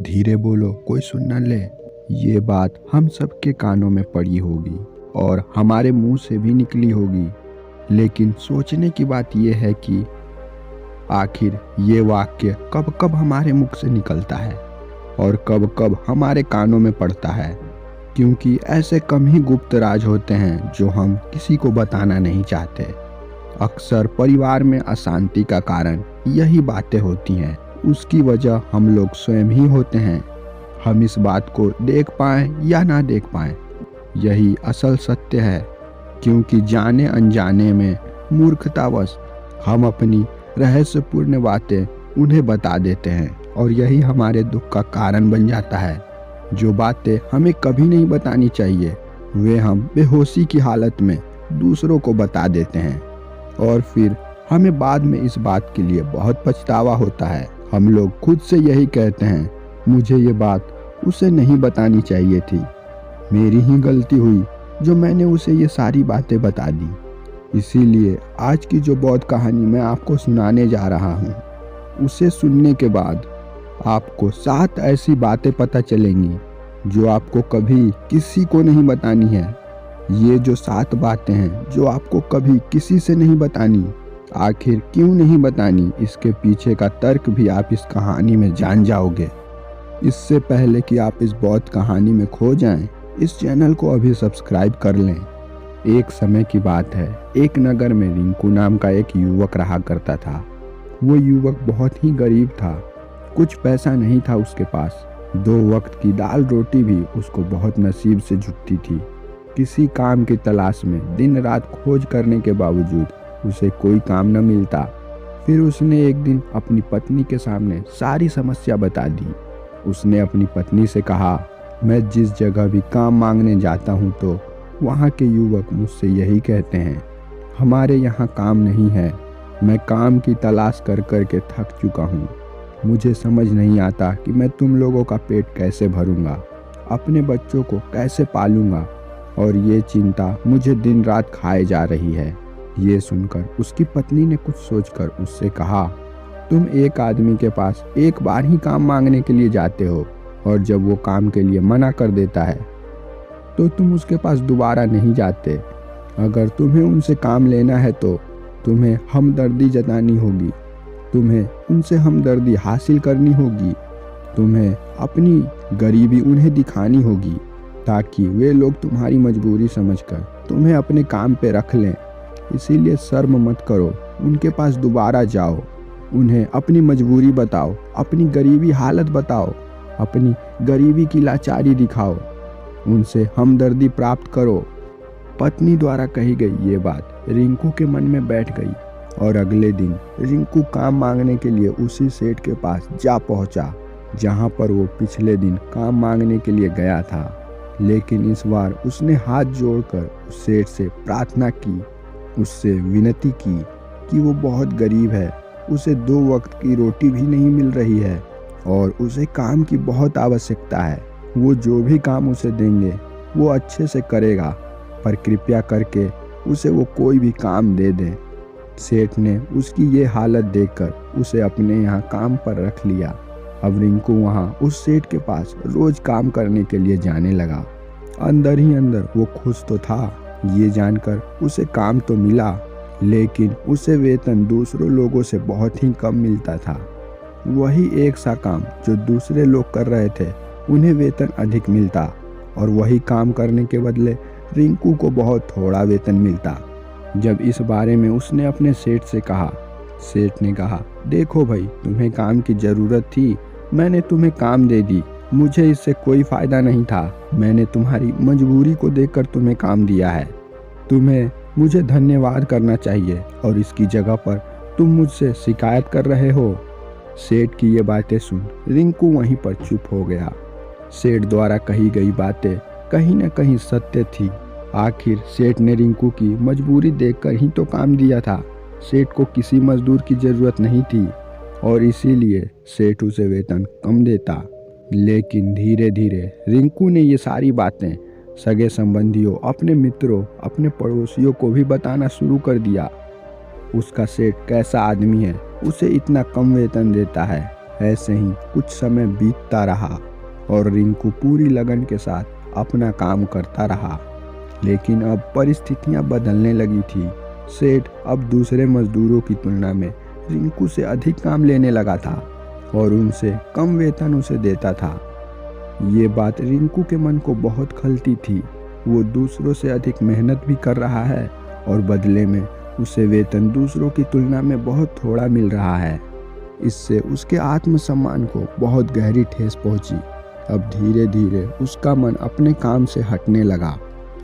धीरे बोलो, कोई सुन न ले। ये बात हम सबके कानों में पड़ी होगी और हमारे मुंह से भी निकली होगी, लेकिन सोचने की बात यह है कि आखिर ये वाक्य कब कब हमारे मुख से निकलता है और कब कब हमारे कानों में पड़ता है, क्योंकि ऐसे कम ही गुप्त राज होते हैं जो हम किसी को बताना नहीं चाहते। अक्सर परिवार में अशांति का कारण यही बातें होती हैं। उसकी वजह हम लोग स्वयं ही होते हैं। हम इस बात को देख पाएं या ना देख पाएं, यही असल सत्य है, क्योंकि जाने अनजाने में मूर्खतावश हम अपनी रहस्यपूर्ण बातें उन्हें बता देते हैं और यही हमारे दुख का कारण बन जाता है। जो बातें हमें कभी नहीं बतानी चाहिए वे हम बेहोशी की हालत में दूसरों को बता देते हैं और फिर हमें बाद में इस बात के लिए बहुत पछतावा होता है। हम लोग खुद से यही कहते हैं, मुझे ये बात उसे नहीं बतानी चाहिए थी, मेरी ही गलती हुई जो मैंने उसे ये सारी बातें बता दी। इसीलिए आज की जो बौद्ध कहानी मैं आपको सुनाने जा रहा हूँ, उसे सुनने के बाद आपको 7 ऐसी बातें पता चलेंगी जो आपको कभी किसी को नहीं बतानी है। ये जो 7 बातें हैं जो आपको कभी किसी से नहीं बतानी, आखिर क्यों नहीं बतानी, इसके पीछे का तर्क भी आप इस कहानी में जान जाओगे। इससे पहले कि आप इस बौद्ध कहानी में खो जाएं, इस चैनल को अभी सब्सक्राइब कर लें। एक समय की बात है, एक नगर में रिंकू नाम का एक युवक रहा करता था। वो युवक बहुत ही गरीब था, कुछ पैसा नहीं था उसके पास। 2 वक्त की दाल रोटी भी उसको बहुत नसीब से जुटती थी। किसी काम की तलाश में दिन रात खोज करने के बावजूद उसे कोई काम न मिलता। फिर उसने एक दिन अपनी पत्नी के सामने सारी समस्या बता दी। उसने अपनी पत्नी से कहा, मैं जिस जगह भी काम मांगने जाता हूँ तो वहाँ के युवक मुझसे यही कहते हैं, हमारे यहाँ काम नहीं है। मैं काम की तलाश कर कर के थक चुका हूँ। मुझे समझ नहीं आता कि मैं तुम लोगों का पेट कैसे भरूंगा, अपने बच्चों को कैसे पालूंगा, और ये चिंता मुझे दिन रात खाए जा रही है। ये सुनकर उसकी पत्नी ने कुछ सोचकर उससे कहा, तुम एक आदमी के पास एक बार ही काम मांगने के लिए जाते हो और जब वो काम के लिए मना कर देता है तो तुम उसके पास दोबारा नहीं जाते। अगर तुम्हें उनसे काम लेना है तो तुम्हें हमदर्दी जतानी होगी, तुम्हें उनसे हमदर्दी हासिल करनी होगी, तुम्हें अपनी गरीबी उन्हें दिखानी होगी ताकि वे लोग तुम्हारी मजबूरी समझकर तुम्हें अपने काम पे रख लें। इसीलिए शर्म मत करो, उनके पास दोबारा जाओ, उन्हें अपनी मजबूरी बताओ, अपनी गरीबी हालत बताओ, अपनी गरीबी की लाचारी दिखाओ, उनसे हमदर्दी प्राप्त करो। पत्नी द्वारा कही गई ये बात रिंकू के मन में बैठ गई और अगले दिन रिंकू काम मांगने के लिए उसी सेठ के पास जा पहुंचा जहां पर वो पिछले दिन काम मांगने के लिए गया था। लेकिन इस बार उसने हाथ जोड़कर उस सेठ से प्रार्थना की, उससे विनती की कि वो बहुत गरीब है, उसे 2 वक्त की रोटी भी नहीं मिल रही है और उसे काम की बहुत आवश्यकता है। वो जो भी काम उसे देंगे वो अच्छे से करेगा, पर कृपया करके उसे वो कोई भी काम दे दें। सेठ ने उसकी ये हालत देखकर उसे अपने यहाँ काम पर रख लिया। अब रिंकू वहाँ उस सेठ के पास रोज काम करने के लिए जाने लगा। अंदर ही अंदर वो खुश तो था, ये जानकर उसे काम तो मिला, लेकिन उसे वेतन दूसरों लोगों से बहुत ही कम मिलता था। वही एक सा काम जो दूसरे लोग कर रहे थे उन्हें वेतन अधिक मिलता और वही काम करने के बदले रिंकू को बहुत थोड़ा वेतन मिलता। जब इस बारे में उसने अपने सेठ से कहा, सेठ ने कहा, देखो भाई, तुम्हें काम की ज़रूरत थी, मैंने तुम्हें काम दे दी, मुझे इससे कोई फ़ायदा नहीं था, मैंने तुम्हारी मजबूरी को देखकर तुम्हें काम दिया है, तुम्हें मुझे धन्यवाद करना चाहिए और इसकी जगह पर तुम मुझसे शिकायत कर रहे हो। सेठ की ये बातें सुन रिंकू वहीं पर चुप हो गया। सेठ द्वारा कही गई बातें कहीं न कहीं सत्य थी। आखिर सेठ ने रिंकू की मजबूरी देखकर ही तो काम दिया था। सेठ को किसी मजदूर की ज़रूरत नहीं थी और इसीलिए सेठ उसे वेतन कम देता। लेकिन धीरे धीरे रिंकू ने ये सारी बातें सगे संबंधियों, अपने मित्रों, अपने पड़ोसियों को भी बताना शुरू कर दिया। उसका सेठ कैसा आदमी है, उसे इतना कम वेतन देता है, ऐसे ही कुछ समय बीतता रहा और रिंकू पूरी लगन के साथ अपना काम करता रहा। लेकिन अब परिस्थितियां बदलने लगी थी। सेठ अब दूसरे मजदूरों की तुलना में रिंकू से अधिक काम लेने लगा था और उनसे कम वेतन उसे देता था। ये बात रिंकू के मन को बहुत खलती थी। वो दूसरों से अधिक मेहनत भी कर रहा है और बदले में उसे वेतन दूसरों की तुलना में बहुत थोड़ा मिल रहा है। इससे उसके आत्मसम्मान को बहुत गहरी ठेस पहुंची। अब धीरे धीरे उसका मन अपने काम से हटने लगा।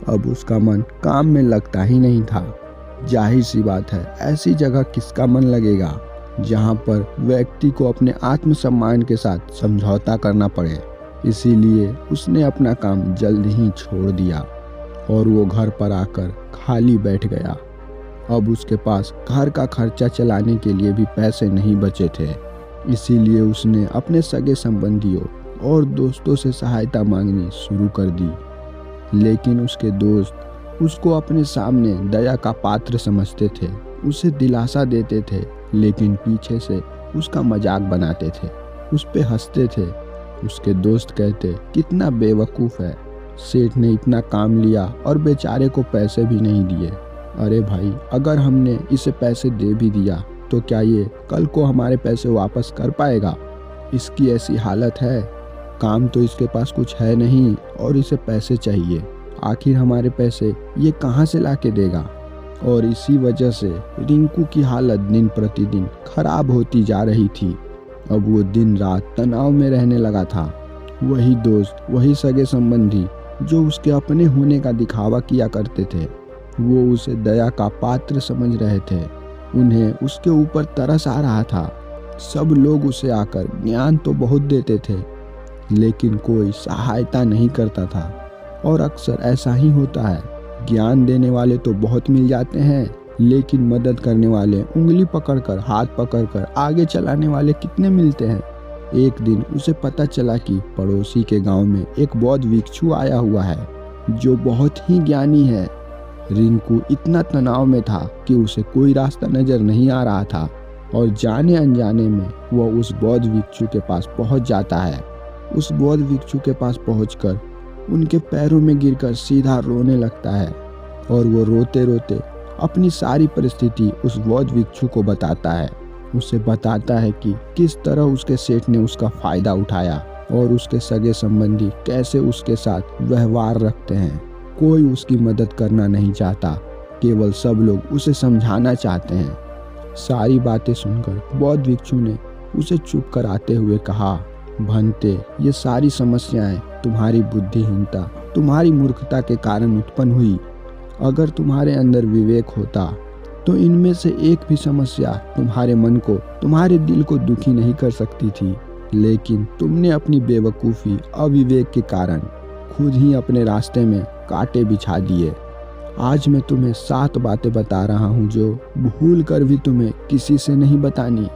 अब उसका मन काम में लगता ही नहीं था। जाहिर सी बात है, ऐसी जगह किसका मन लगेगा जहां पर व्यक्ति को अपने आत्मसम्मान के साथ समझौता करना पड़े। इसीलिए उसने अपना काम जल्द ही छोड़ दिया और वो घर पर आकर खाली बैठ गया। अब उसके पास घर का खर्चा चलाने के लिए भी पैसे नहीं बचे थे। इसीलिए उसने अपने सगे संबंधियों और दोस्तों से सहायता मांगनी शुरू कर दी। लेकिन उसके दोस्त उसको अपने सामने दया का पात्र समझते थे, उसे दिलासा देते थे, लेकिन पीछे से उसका मजाक बनाते थे, उस पे हंसते थे। उसके दोस्त कहते, कितना बेवकूफ़ है, सेठ ने इतना काम लिया और बेचारे को पैसे भी नहीं दिए। अरे भाई, अगर हमने इसे पैसे दे भी दिया तो क्या ये कल को हमारे पैसे वापस कर पाएगा? इसकी ऐसी हालत है, काम तो इसके पास कुछ है नहीं और इसे पैसे चाहिए। आखिर हमारे पैसे ये कहाँ से ला के देगा? और इसी वजह से रिंकू की हालत दिन प्रतिदिन खराब होती जा रही थी। अब वो दिन रात तनाव में रहने लगा था। वही दोस्त, वही सगे संबंधी जो उसके अपने होने का दिखावा किया करते थे, वो उसे दया का पात्र समझ रहे थे। उन्हें उसके ऊपर तरस आ रहा था। सब लोग उसे आकर ज्ञान तो बहुत देते थे, लेकिन कोई सहायता नहीं करता था। और अक्सर ऐसा ही होता है, ज्ञान देने वाले तो बहुत मिल जाते हैं, लेकिन मदद करने वाले, उंगली पकड़कर, हाथ पकड़कर आगे चलाने वाले कितने मिलते हैं। एक दिन उसे पता चला कि पड़ोसी के गांव में एक बौद्ध भिक्षु आया हुआ है जो बहुत ही ज्ञानी है। रिंकू इतना तनाव में था कि उसे कोई रास्ता नजर नहीं आ रहा था और जाने अनजाने में वह उस बौद्ध भिक्षु के पास पहुंच जाता है। उस बौद्ध भिक्षु के पास पहुंचकर उनके पैरों में गिरकर सीधा रोने लगता है और वो रोते रोते अपनी सारी परिस्थिति उस बौद्ध भिक्षु को बताता है। उसे बताता है कि किस तरह उसके सेठ ने उसका फायदा उठाया और उसके सगे संबंधी कैसे उसके साथ व्यवहार रखते हैं। कोई उसकी मदद करना नहीं चाहता, केवल सब लोग उसे समझाना चाहते हैं। सारी बातें सुनकर बौद्ध भिक्षु ने उसे चुप कराते हुए कहा, भंते, ये सारी समस्याएं तुम्हारी बुद्धिहीनता, तुम्हारी मूर्खता के कारण उत्पन्न हुई। अगर तुम्हारे अंदर विवेक होता तो इनमें से एक भी समस्या तुम्हारे मन को, तुम्हारे दिल को दुखी नहीं कर सकती थी। लेकिन तुमने अपनी बेवकूफ़ी, अविवेक के कारण खुद ही अपने रास्ते में कांटे बिछा दिए। आज मैं तुम्हें 7 बातें बता रहा हूँ जो भूल कर भी तुम्हें किसी से नहीं बतानी,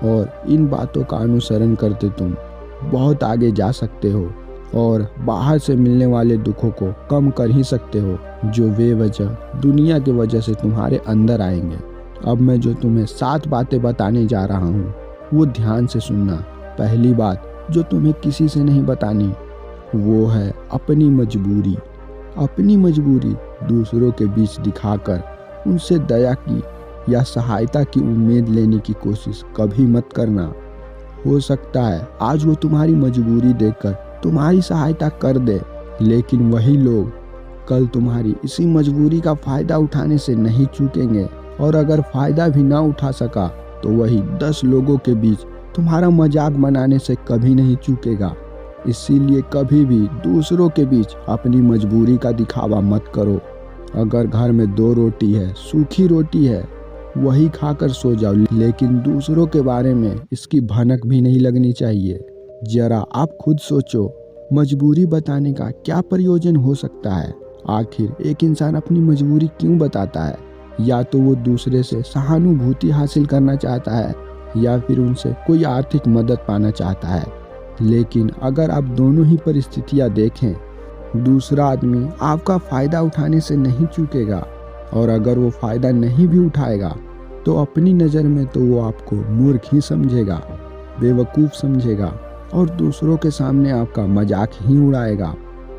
और इन बातों का अनुसरण करते तुम बहुत आगे जा सकते हो और बाहर से मिलने वाले दुखों को कम कर ही सकते हो जो बेवजह दुनिया की वजह से तुम्हारे अंदर आएंगे। अब मैं जो तुम्हें 7 बातें बताने जा रहा हूँ वो ध्यान से सुनना। पहली बात जो तुम्हें किसी से नहीं बतानी वो है अपनी मजबूरी। अपनी मजबूरी दूसरों के बीच दिखाकर उनसे दया की या सहायता की उम्मीद लेने की कोशिश कभी मत करना। हो सकता है आज वो तुम्हारी मजबूरी देखकर तुम्हारी सहायता कर दे, लेकिन वही लोग कल तुम्हारी इसी मजबूरी का फायदा उठाने से नहीं चूकेंगे, और अगर फायदा भी ना उठा सका तो वही 10 लोगों के बीच तुम्हारा मजाक बनाने से कभी नहीं चूकेगा। इसीलिए कभी भी दूसरों के बीच अपनी मजबूरी का दिखावा मत करो। अगर घर में 2 रोटी है, सूखी रोटी है, वही खाकर सो जाओ, लेकिन दूसरों के बारे में इसकी भनक भी नहीं लगनी चाहिए। जरा आप खुद सोचो, मजबूरी बताने का क्या प्रयोजन हो सकता है? आखिर एक इंसान अपनी मजबूरी क्यों बताता है? या तो वो दूसरे से सहानुभूति हासिल करना चाहता है या फिर उनसे कोई आर्थिक मदद पाना चाहता है। लेकिन अगर आप दोनों ही परिस्थितियां देखें, दूसरा आदमी आपका फ़ायदा उठाने से नहीं चूकेगा, और अगर वो फ़ायदा नहीं भी उठाएगा तो अपनी नज़र में तो वो आपको मूर्ख ही समझेगा। बेवकूफ़ समझेगा और दूसरों के सामने आपका मजाक ही उड़ाएगा।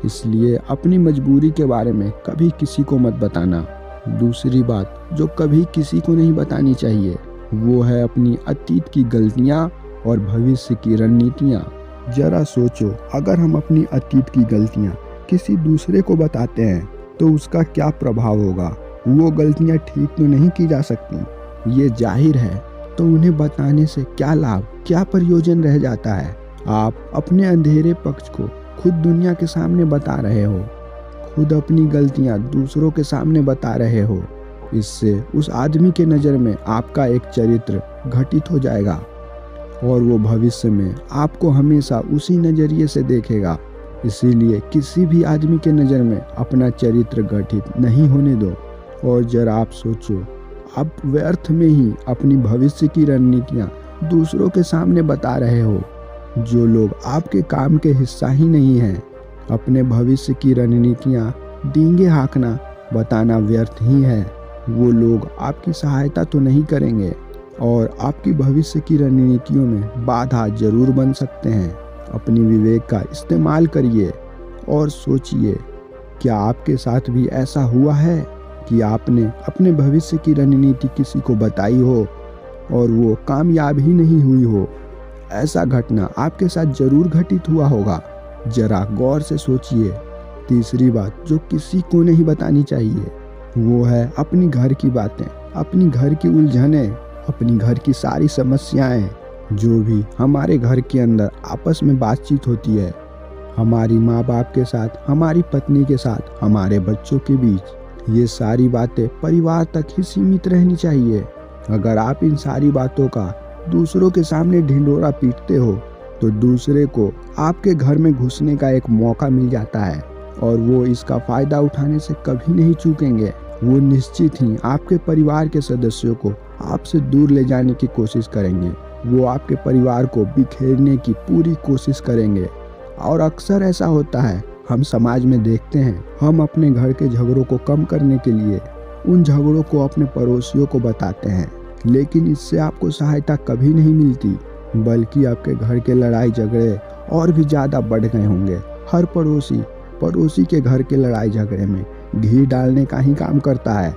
इसलिए अपनी मजबूरी के बारे में कभी किसी को मत बताना। दूसरी बात जो कभी किसी को नहीं बतानी चाहिए वो है अपनी अतीत की गलतियाँ और भविष्य की रणनीतियाँ। जरा सोचो, अगर हम अपनी अतीत की गलतियाँ किसी दूसरे को बताते हैं तो उसका क्या प्रभाव होगा। वो गलतियाँ ठीक तो नहीं की जा सकती, ये जाहिर है। तो उन्हें बताने से क्या लाभ, क्या प्रयोजन रह जाता है। आप अपने अंधेरे पक्ष को खुद दुनिया के सामने बता रहे हो, खुद अपनी गलतियाँ दूसरों के सामने बता रहे हो। इससे उस आदमी के नज़र में आपका एक चरित्र घटित हो जाएगा और वो भविष्य में आपको हमेशा उसी नज़रिए से देखेगा। इसीलिए किसी भी आदमी के नज़र में अपना चरित्र गठित नहीं होने दो। और जरा आप सोचो, आप व्यर्थ में ही अपनी भविष्य की रणनीतियाँ दूसरों के सामने बता रहे हो, जो लोग आपके काम के हिस्सा ही नहीं हैं। अपने भविष्य की रणनीतियाँ डींगे हाँकना बताना व्यर्थ ही है। वो लोग आपकी सहायता तो नहीं करेंगे और आपकी भविष्य की रणनीतियों में बाधा जरूर बन सकते हैं। अपनी विवेक का इस्तेमाल करिए और सोचिए, क्या आपके साथ भी ऐसा हुआ है कि आपने अपने भविष्य की रणनीति किसी को बताई हो और वो कामयाब ही नहीं हुई हो। ऐसा घटना आपके साथ जरूर घटित हुआ होगा। जरा गौर से सोचिए। तीसरी बात जो किसी को नहीं बतानी चाहिए वो है अपनी घर की बातें, अपनी घर की उलझनें, अपनी घर की सारी समस्याएं। जो भी हमारे घर के अंदर आपस में बातचीत होती है, हमारी माँ बाप के साथ, हमारी पत्नी के साथ, हमारे बच्चों के बीच, ये सारी बातें परिवार तक ही सीमित रहनी चाहिए। अगर आप इन सारी बातों का दूसरों के सामने ढिंढोरा पीटते हो तो दूसरे को आपके घर में घुसने का एक मौका मिल जाता है और वो इसका फ़ायदा उठाने से कभी नहीं चूकेंगे। वो निश्चित ही आपके परिवार के सदस्यों को आपसे दूर ले जाने की कोशिश करेंगे। वो आपके परिवार को बिखेरने की पूरी कोशिश करेंगे। और अक्सर ऐसा होता है, हम समाज में देखते हैं, हम अपने घर के झगड़ों को कम करने के लिए उन झगड़ों को अपने पड़ोसियों को बताते हैं, लेकिन इससे आपको सहायता कभी नहीं मिलती, बल्कि आपके घर के लड़ाई झगड़े और भी ज़्यादा बढ़ गए होंगे। हर पड़ोसी के घर के लड़ाई झगड़े में घी डालने का ही काम करता है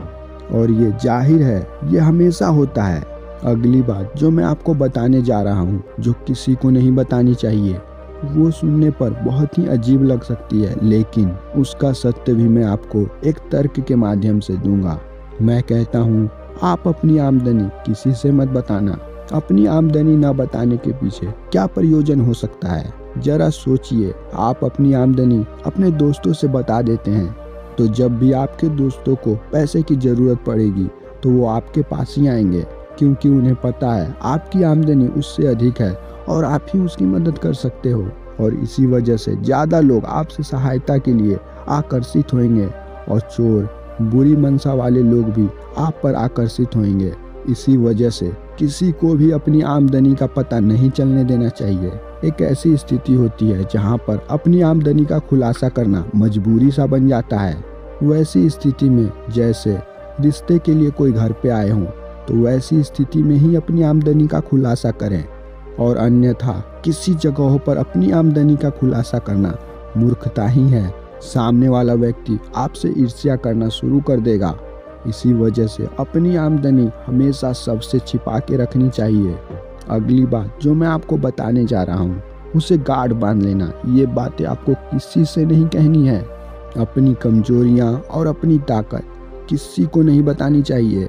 और ये जाहिर है, ये हमेशा होता है। अगली बात जो मैं आपको बताने जा रहा हूँ, जो किसी को नहीं बतानी चाहिए, वो सुनने पर बहुत ही अजीब लग सकती है, लेकिन उसका सत्य भी मैं आपको एक तर्क के माध्यम से दूंगा। मैं कहता हूँ, आप अपनी आमदनी किसी से मत बताना। अपनी आमदनी न बताने के पीछे क्या प्रयोजन हो सकता है। जरा सोचिए, आप अपनी आमदनी अपने दोस्तों से बता देते हैं तो जब भी आपके दोस्तों को पैसे की ज़रूरत पड़ेगी तो वो आपके पास ही आएंगे, क्योंकि उन्हें पता है आपकी आमदनी उससे अधिक है और आप ही उसकी मदद कर सकते हो। और इसी वजह से ज़्यादा लोग आपसे सहायता के लिए आकर्षित होंगे और चोर, बुरी मनसा वाले लोग भी आप पर आकर्षित होंगे। इसी वजह से किसी को भी अपनी आमदनी का पता नहीं चलने देना चाहिए। एक ऐसी स्थिति होती है जहां पर अपनी आमदनी का खुलासा करना मजबूरी सा बन जाता है। वैसी स्थिति में जैसे रिश्ते के लिए कोई घर पे आए हों, तो वैसी स्थिति में ही अपनी आमदनी का खुलासा करें, और अन्यथा किसी जगहों पर अपनी आमदनी का खुलासा करना मूर्खता ही है। सामने वाला व्यक्ति आपसे ईर्ष्या करना शुरू कर देगा। इसी वजह से अपनी आमदनी हमेशा सबसे छिपा के रखनी चाहिए। अगली बात जो मैं आपको बताने जा रहा हूँ, उसे गार्ड बांध लेना। ये बातें आपको किसी से नहीं कहनी है। अपनी कमजोरियाँ और अपनी ताकत किसी को नहीं बतानी चाहिए।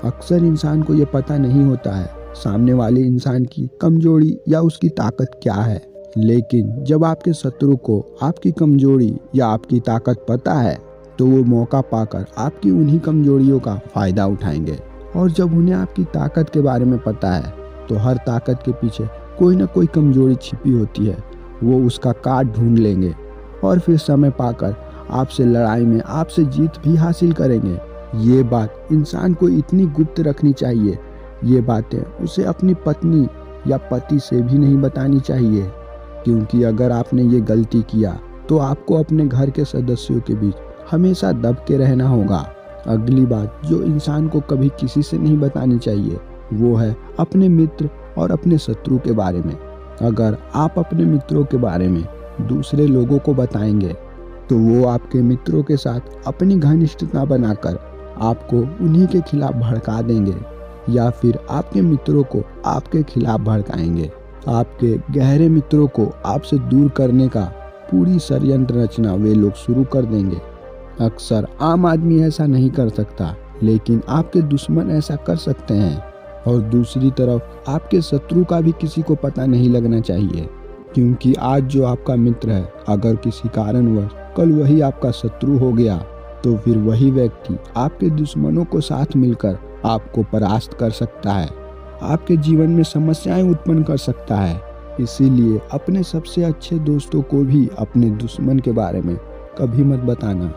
अक्सर इंसान को ये पता नहीं होता है सामने वाले इंसान की कमजोरी या उसकी ताकत क्या है, लेकिन जब आपके शत्रु को आपकी कमजोरी या आपकी ताकत पता है तो वो मौका पाकर आपकी उन्हीं कमजोरियों का फायदा उठाएंगे। और जब उन्हें आपकी ताकत के बारे में पता है तो हर ताकत के पीछे कोई ना कोई कमजोरी छिपी होती है। वो उसका काट ढूंढ लेंगे और फिर समय पाकर आपसे लड़ाई में आपसे जीत भी हासिल करेंगे। ये बात इंसान को इतनी गुप्त रखनी चाहिए। ये बातें उसे अपनी पत्नी या पति से भी नहीं बतानी चाहिए, क्योंकि अगर आपने ये गलती किया तो आपको अपने घर के सदस्यों के बीच हमेशा दब के रहना होगा। अगली बात जो इंसान को कभी किसी से नहीं बतानी चाहिए वो है अपने मित्र और अपने शत्रु के बारे में। अगर आप अपने मित्रों के बारे में दूसरे लोगों को बताएंगे तो वो आपके मित्रों के साथ अपनी घनिष्ठता बनाकर आपको उन्हीं के खिलाफ भड़का देंगे या फिर आपके मित्रों को आपके खिलाफ भड़काएंगे। आपके गहरे मित्रों को आपसे दूर करने का पूरी षड्यंत्र रचना वे लोग शुरू कर देंगे। अक्सर आम आदमी ऐसा नहीं कर सकता, लेकिन आपके दुश्मन ऐसा कर सकते हैं। और दूसरी तरफ आपके शत्रु का भी किसी को पता नहीं लगना चाहिए, क्योंकि आज जो आपका मित्र है, अगर किसी कारणवश कल वही आपका शत्रु हो गया तो फिर वही व्यक्ति आपके दुश्मनों को साथ मिलकर आपको परास्त कर सकता है, आपके जीवन में समस्याएं उत्पन्न कर सकता है। इसीलिए अपने सबसे अच्छे दोस्तों को भी अपने दुश्मन के बारे में कभी मत बताना।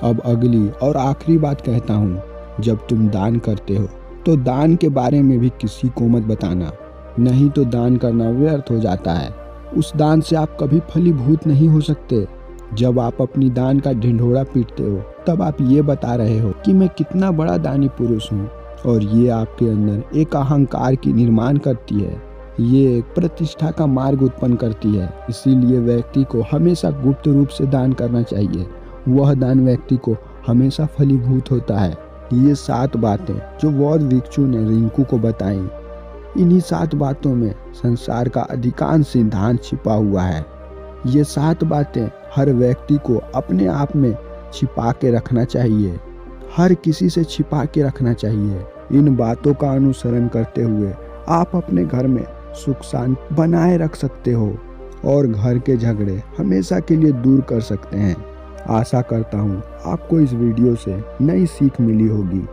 अब अगली और आखिरी बात कहता हूँ, जब तुम दान करते हो तो दान के बारे में भी किसी को मत बताना, नहीं तो दान करना व्यर्थ हो जाता है। उस दान से आप कभी फलीभूत नहीं हो सकते। जब आप अपनी दान का ढिंढोरा पीटते हो तब आप ये बता रहे हो कि मैं कितना बड़ा दानी पुरुष हूँ, और ये आपके अंदर एक अहंकार की निर्माण करती है, ये एक प्रतिष्ठा का मार्ग उत्पन्न करती है। इसीलिए व्यक्ति को हमेशा गुप्त रूप से दान करना चाहिए। वह दान व्यक्ति को हमेशा फलीभूत होता है। ये 7 बातें जो बौद्ध भिक्षु ने रिंकू को बताई, इन्हीं 7 बातों में संसार का अधिकांश सिद्धांत छिपा हुआ है। ये 7 बातें हर व्यक्ति को अपने आप में छिपा के रखना चाहिए, हर किसी से छिपा के रखना चाहिए। इन बातों का अनुसरण करते हुए आप अपने घर में सुख शांति बनाए रख सकते हो और घर के झगड़े हमेशा के लिए दूर कर सकते हैं। आशा करता हूँ आपको इस वीडियो से नई सीख मिली होगी।